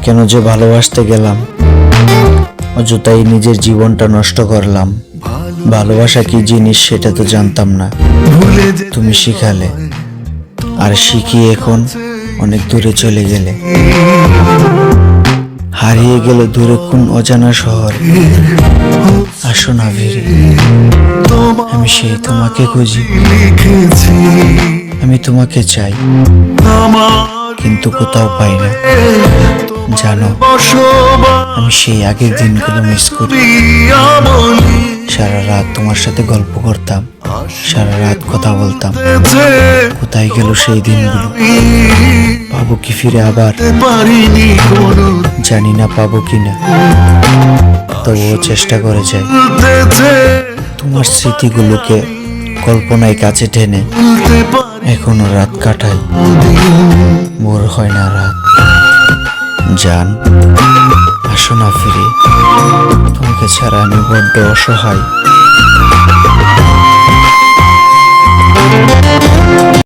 কেন যে ভালোবাসতে গেলাম, অযথাই নিজের জীবনটা নষ্ট করলাম। ভালোবাসা কি জিনিস সেটা তো জানতাম না, তুমি শিখালে। আর শিখিয়ে এখন অনেক দূরে চলে গেলে, হারিয়ে গেল দূরে কোন অজানা শহর। আসো না ফিরে, আমি সেই তোমাকে খুঁজি, আমি তোমাকে চাই, কিন্তু কোথাও পাই না। জানো, আমি সেই আগের দিনগুলো মিস করি। সারা রাত তোমার সাথে গল্প করতাম, সারা রাত কথা বলতাম। কোথায় গেল সেই দিনগুলো? পাবো কি ফিরে আবার? জানি না পাবো কিনা, তবুও চেষ্টা করে যাই। তোমার স্মৃতিগুলোকে কল্পনায় কাছে টেনে এখনো রাত কাটাই, ভোর হয় না রাত। জান, আসো না ফিরে, তোমাকে ছাড়া আমি বড্ড অসহায়।